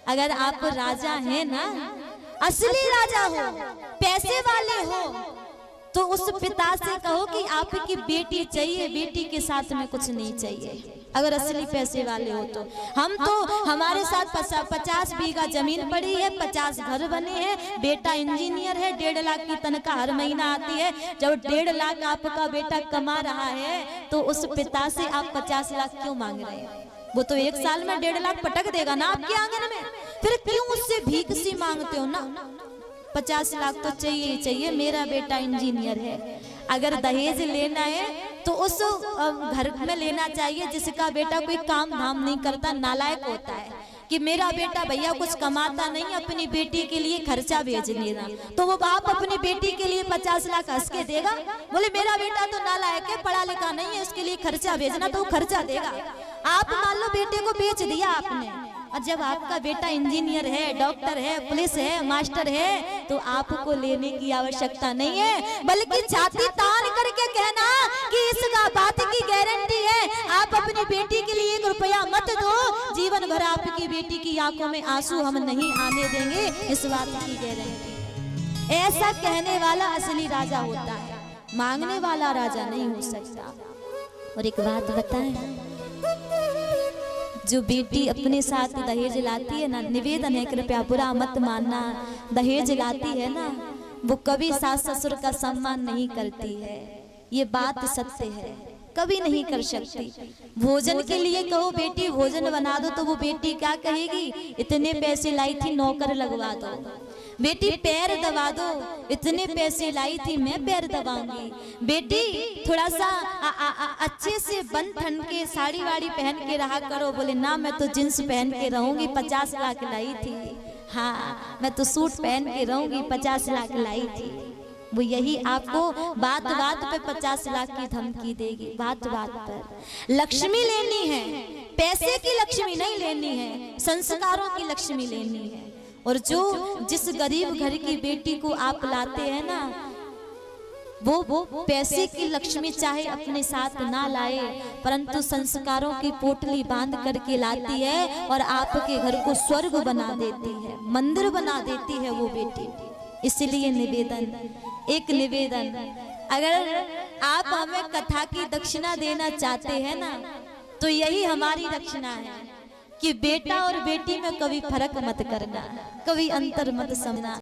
अगर आप राजा हैं ना, असली राजा हो, पैसे वाले हो, तो उस पिता से कहो कि आपकी बेटी चाहिए, बेटी के साथ में कुछ नहीं चाहिए। अगर असली पैसे वाले हो तो हम तो हमारे साथ 50 बीघा जमीन पड़ी है, 50 घर बने हैं, बेटा इंजीनियर है, 1.5 लाख की तनख्वाह हर महीना आती है। जब 1.5 लाख आपका बेटा कमा रहा है तो उस पिता से आप 50 लाख क्यों मांग रहे हैं? वो तो 1 साल में 1.5 लाख पटक देगा ना आपके आंगन में, फिर क्यों उससे भीख सी मांगते हो ना? 50 लाख तो चाहिए ही चाहिए, मेरा बेटा इंजीनियर है। अगर दहेज लेना है तो उस घर में लेना चाहिए जिसका बेटा कोई काम धाम नहीं करता, नालायक होता है, कि मेरा बेटा भैया कुछ कमाता नहीं, अपनी बेटी के लिए खर्चा भेज लेना, तो वो बाप अपनी बेटी के लिए 50 लाख हंस के देगा? बोले मेरा बेटा तो नालायक है, पढ़ा लिखा नहीं है, उसके लिए खर्चा भेजना, तो वो खर्चा देगा। आप मान लो बेटे को बेच दिया आपने, और जब आपका बेटा इंजीनियर है, डॉक्टर है, पुलिस है, मास्टर है, तो आपको लेने की आवश्यकता नहीं है, बल्कि छाती तान करके कहना कि इस बात की गारंटी है आप अपनी बेटी के लिए 1 रुपया मत दो, जीवन भर आपकी बेटी की आंखों में आंसू हम नहीं आने देंगे, इस बात की गारंटी। ऐसा कहने वाला असली राजा होता है, मांगने वाला राजा नहीं हो सकता। और एक बात बताएं, जो बेटी अपने साथ दहेज लाती है ना, निवेदन है कृपया बुरा मत मानना, दहेज लाती है ना, वो कभी सास ससुर का सम्मान नहीं करती है, ये बात सत्य है, कभी नहीं कर सकती। भोजन के लिए कहो बेटी भोजन बना दो, तो वो बेटी क्या कहेगी, इतने पैसे लाई थी नौकर लगवा दो। बेटी पैर दबा दो, इतने पैसे लाई थी मैं पैर दबाऊंगी। बेटी थोड़ा सा अच्छे से बन ठन के साड़ी वाड़ी पहन के रहा करो, बोले ना मैं तो जींस पहन के रहूंगी, 50 लाख लाई थी, हाँ मैं तो सूट पहन के रहूंगी, 50 लाख लाई थी। वो यही आपको बात बात पे 50 लाख की धमकी देगी, बात बात पर। लक्ष्मी लेनी है, पैसे की लक्ष्मी नहीं लेनी है, संस्कारों की लक्ष्मी लेनी है। और जो जिस गरीब घर की बेटी को आप लाते हैं ना, वो पैसे की लक्ष्मी चाहे अपने साथ ना लाए, परंतु संस्कारों की पोटली बांध करके लाती है और आपके घर को स्वर्ग बना देती है, मंदिर बना देती है वो बेटी। इसलिए निवेदन, एक निवेदन, अगर आप हमें कथा की दक्षिणा देना चाहते हैं ना, तो यही हमारी दक्षिणा है कि बेटा और बेटी में कभी फर्क मत करना, कभी अंतर मत समझना।